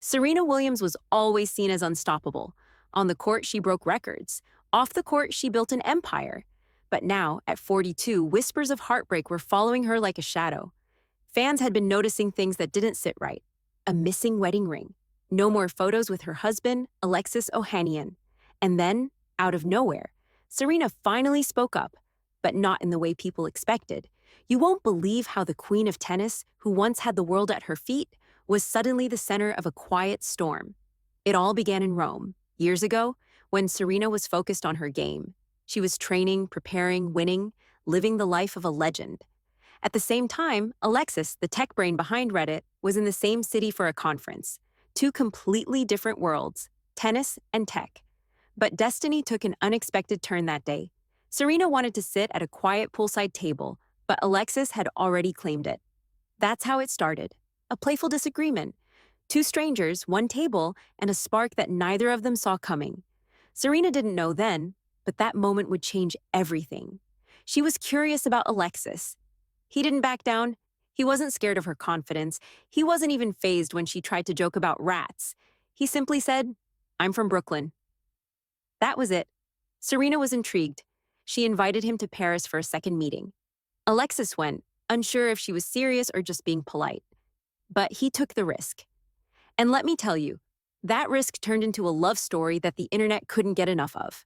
Serena Williams was always seen as unstoppable. On the court, she broke records. Off the court, she built an empire. But now, at 42, whispers of heartbreak were following her like a shadow. Fans had been noticing things that didn't sit right. A missing wedding ring. No more photos with her husband, Alexis Ohanian. And then, out of nowhere, Serena finally spoke up, but not in the way people expected. You won't believe how the queen of tennis, who once had the world at her feet, was suddenly the center of a quiet storm. It all began in Rome, years ago, when Serena was focused on her game. She was training, preparing, winning, living the life of a legend. At the same time, Alexis, the tech brain behind Reddit, was in the same city for a conference. Two completely different worlds, tennis and tech. But destiny took an unexpected turn that day. Serena wanted to sit at a quiet poolside table, but Alexis had already claimed it. That's how it started. A playful disagreement. Two strangers, one table, and a spark that neither of them saw coming. Serena didn't know then, but that moment would change everything. She was curious about Alexis. He didn't back down. He wasn't scared of her confidence. He wasn't even fazed when she tried to joke about rats. He simply said, "I'm from Brooklyn." That was it. Serena was intrigued. She invited him to Paris for a second meeting. Alexis went, unsure if she was serious or just being polite. But he took the risk. And let me tell you, that risk turned into a love story that the internet couldn't get enough of.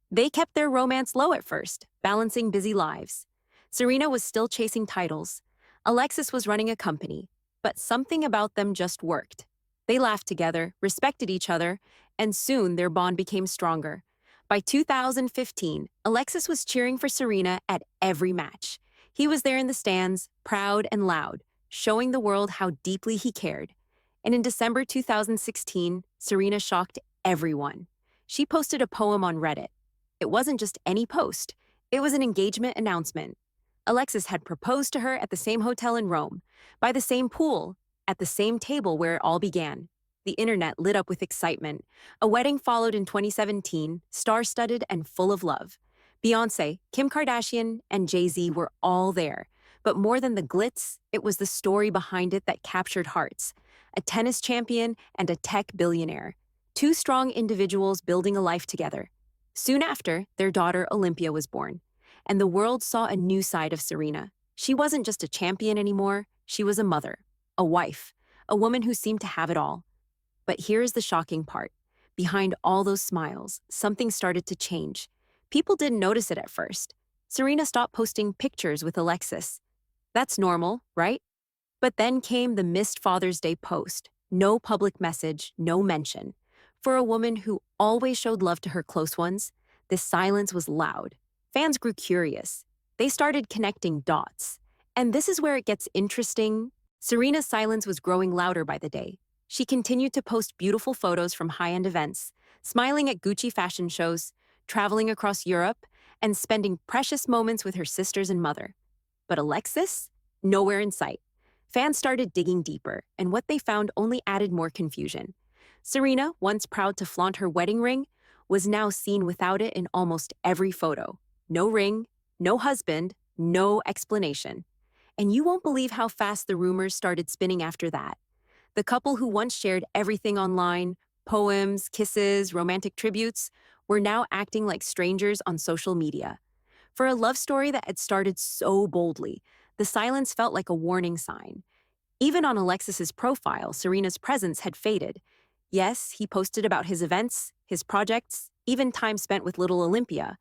They kept their romance low at first, balancing busy lives. Serena was still chasing titles. Alexis was running a company, but something about them just worked. They laughed together, respected each other, and soon their bond became stronger. By 2015, Alexis was cheering for Serena at every match. He was there in the stands, proud and loud, showing the world how deeply he cared. And in December 2016, Serena shocked everyone. She posted a poem on Reddit. It wasn't just any post. It was an engagement announcement. Alexis had proposed to her at the same hotel in Rome, by the same pool, at the same table where it all began. The internet lit up with excitement. A wedding followed in 2017, star-studded and full of love. Beyoncé, Kim Kardashian, and Jay-Z were all there. But more than the glitz, it was the story behind it that captured hearts. A tennis champion and a tech billionaire. Two strong individuals building a life together. Soon after, their daughter Olympia was born. And the world saw a new side of Serena. She wasn't just a champion anymore. She was a mother, a wife, a woman who seemed to have it all. But here's the shocking part. Behind all those smiles, something started to change. People didn't notice it at first. Serena stopped posting pictures with Alexis. That's normal, right? But then came the missed Father's Day post. No public message, no mention. For a woman who always showed love to her close ones, this silence was loud. Fans grew curious. They started connecting dots. And this is where it gets interesting. Serena's silence was growing louder by the day. She continued to post beautiful photos from high-end events, smiling at Gucci fashion shows, traveling across Europe, and spending precious moments with her sisters and mother. But Alexis? Nowhere in sight. Fans started digging deeper, and what they found only added more confusion. Serena, once proud to flaunt her wedding ring, was now seen without it in almost every photo. No ring, no husband, no explanation. And you won't believe how fast the rumors started spinning after that. The couple who once shared everything online, poems, kisses, romantic tributes, were now acting like strangers on social media. For a love story that had started so boldly, the silence felt like a warning sign. Even on Alexis's profile, Serena's presence had faded. Yes, he posted about his events, his projects, even time spent with little Olympia.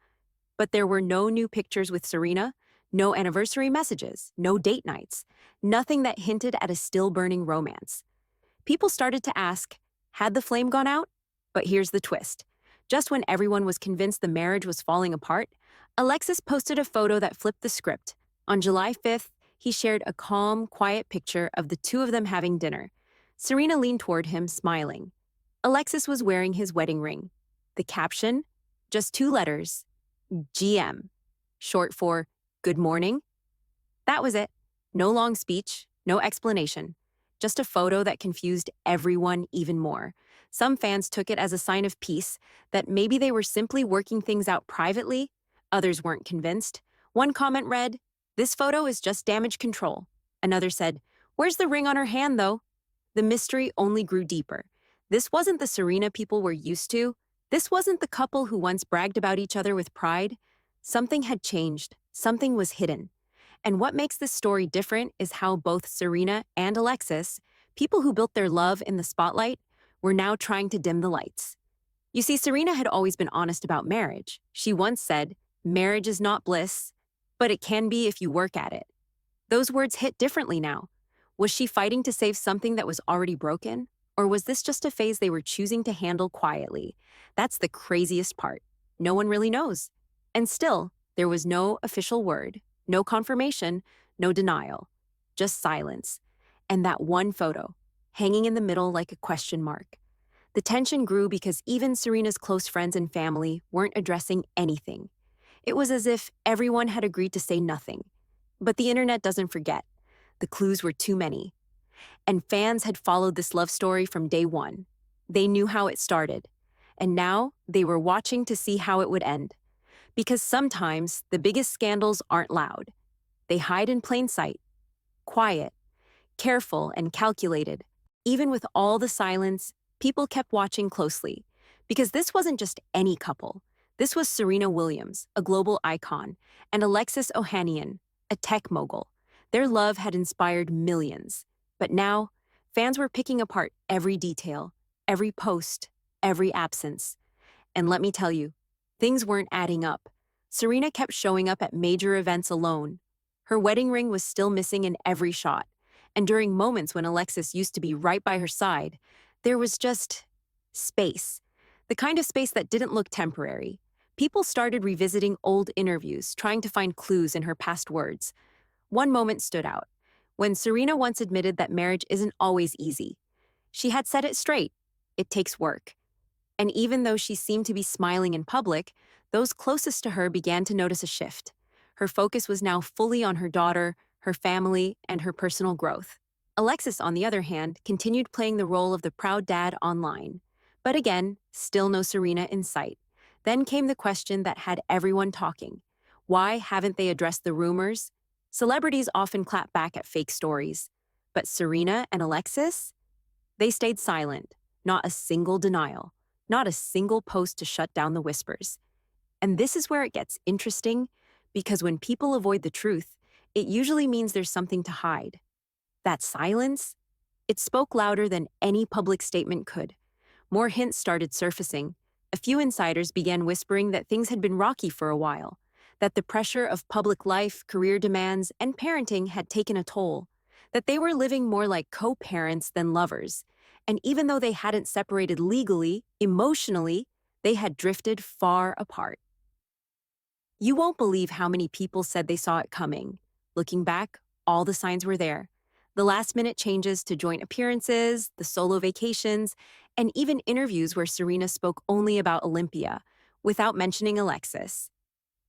But there were no new pictures with Serena, no anniversary messages, no date nights, nothing that hinted at a still-burning romance. People started to ask, had the flame gone out? But here's the twist. Just when everyone was convinced the marriage was falling apart, Alexis posted a photo that flipped the script. On July 5th, he shared a calm, quiet picture of the two of them having dinner. Serena leaned toward him, smiling. Alexis was wearing his wedding ring. The caption? Just two letters. GM. Short for good morning. That was it. No long speech, no explanation. Just a photo that confused everyone even more. Some fans took it as a sign of peace, that maybe they were simply working things out privately. Others weren't convinced. One comment read, "This photo is just damage control." Another said, "Where's the ring on her hand, though?" The mystery only grew deeper. This wasn't the Serena people were used to. This wasn't the couple who once bragged about each other with pride. Something had changed. Something was hidden. And what makes this story different is how both Serena and Alexis, people who built their love in the spotlight, were now trying to dim the lights. You see, Serena had always been honest about marriage. She once said, "Marriage is not bliss, but it can be if you work at it." Those words hit differently now. Was she fighting to save something that was already broken? Or was this just a phase they were choosing to handle quietly? That's the craziest part. No one really knows. And still, there was no official word, no confirmation, no denial, just silence. And that one photo, hanging in the middle like a question mark. The tension grew because even Serena's close friends and family weren't addressing anything. It was as if everyone had agreed to say nothing. But the internet doesn't forget. The clues were too many. And fans had followed this love story from day one. They knew how it started. And now they were watching to see how it would end. Because sometimes the biggest scandals aren't loud. They hide in plain sight, quiet, careful, and calculated. Even with all the silence, people kept watching closely. Because this wasn't just any couple. This was Serena Williams, a global icon, and Alexis Ohanian, a tech mogul. Their love had inspired millions. But now, fans were picking apart every detail, every post, every absence. And let me tell you, things weren't adding up. Serena kept showing up at major events alone. Her wedding ring was still missing in every shot. And during moments when Alexis used to be right by her side, there was just space. The kind of space that didn't look temporary. People started revisiting old interviews, trying to find clues in her past words. One moment stood out, when Serena once admitted that marriage isn't always easy. She had said it straight. It takes work. And even though she seemed to be smiling in public, those closest to her began to notice a shift. Her focus was now fully on her daughter, her family, and her personal growth. Alexis, on the other hand, continued playing the role of the proud dad online. But again, still no Serena in sight. Then came the question that had everyone talking. Why haven't they addressed the rumors? Celebrities often clap back at fake stories. But Serena and Alexis? They stayed silent. Not a single denial. Not a single post to shut down the whispers. And this is where it gets interesting, because when people avoid the truth, it usually means there's something to hide. That silence? It spoke louder than any public statement could. More hints started surfacing. A few insiders began whispering that things had been rocky for a while, that the pressure of public life, career demands, and parenting had taken a toll, that they were living more like co-parents than lovers. And even though they hadn't separated legally, emotionally, they had drifted far apart. You won't believe how many people said they saw it coming. Looking back, all the signs were there. The last-minute changes to joint appearances, the solo vacations, and even interviews where Serena spoke only about Olympia, without mentioning Alexis.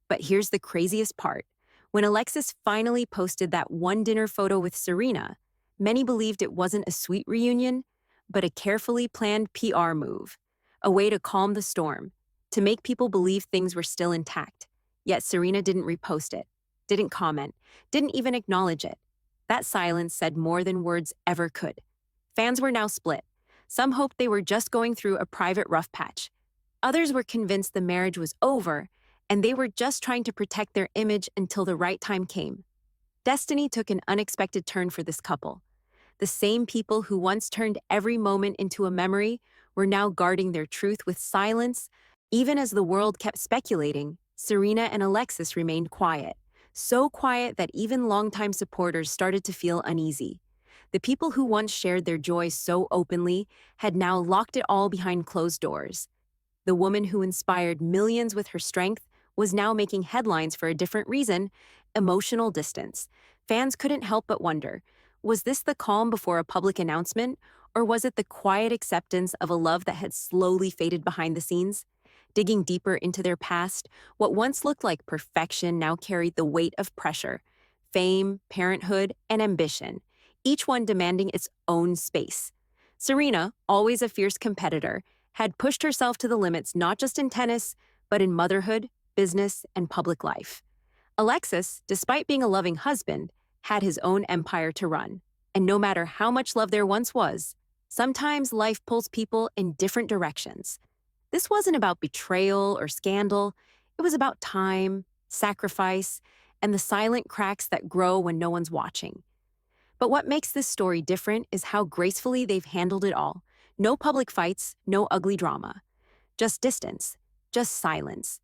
But here's the craziest part. When Alexis finally posted that one dinner photo with Serena, many believed it wasn't a sweet reunion, but a carefully planned PR move, a way to calm the storm, to make people believe things were still intact. Yet Serena didn't repost it, didn't comment, didn't even acknowledge it. That silence said more than words ever could. Fans were now split. Some hoped they were just going through a private rough patch. Others were convinced the marriage was over, and they were just trying to protect their image until the right time came. Destiny took an unexpected turn for this couple. The same people who once turned every moment into a memory were now guarding their truth with silence. Even as the world kept speculating, Serena and Alexis remained quiet. So quiet that even longtime supporters started to feel uneasy. The people who once shared their joy so openly had now locked it all behind closed doors. The woman who inspired millions with her strength was now making headlines for a different reason: emotional distance. Fans couldn't help but wonder, was this the calm before a public announcement, or was it the quiet acceptance of a love that had slowly faded behind the scenes? Digging deeper into their past, what once looked like perfection now carried the weight of pressure, fame, parenthood, and ambition, each one demanding its own space. Serena, always a fierce competitor, had pushed herself to the limits not just in tennis, but in motherhood, business, and public life. Alexis, despite being a loving husband, had his own empire to run. And no matter how much love there once was, Sometimes life pulls people in different directions. This wasn't about betrayal or scandal, it was about time, sacrifice, and the silent cracks that grow when no one's watching. But what makes this story different is how gracefully they've handled it all. No public fights, no ugly drama. Just distance, just silence,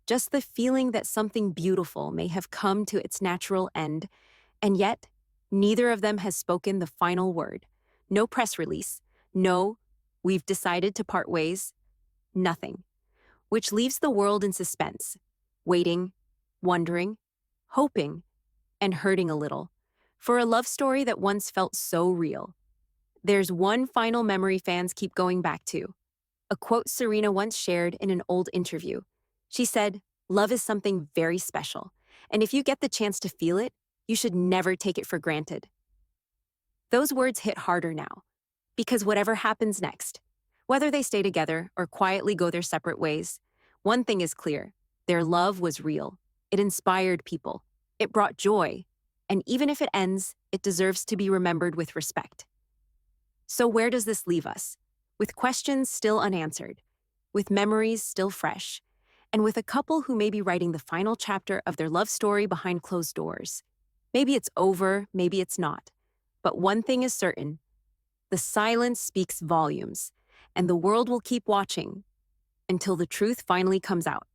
just the feeling that something beautiful may have come to its natural end, and yet, neither of them has spoken the final word. No press release, no, we've decided to part ways, nothing. Which leaves the world in suspense, waiting, wondering, hoping, and hurting a little, for a love story that once felt so real. There's one final memory fans keep going back to, a quote Serena once shared in an old interview. She said, "Love is something very special, and if you get the chance to feel it, you should never take it for granted." Those words hit harder now, because whatever happens next, whether they stay together or quietly go their separate ways, one thing is clear: their love was real. It inspired people. It brought joy. And even if it ends, it deserves to be remembered with respect. So where does this leave us? With questions still unanswered, with memories still fresh, and with a couple who may be writing the final chapter of their love story behind closed doors. Maybe it's over, maybe it's not. But one thing is certain: the silence speaks volumes, and the world will keep watching until the truth finally comes out.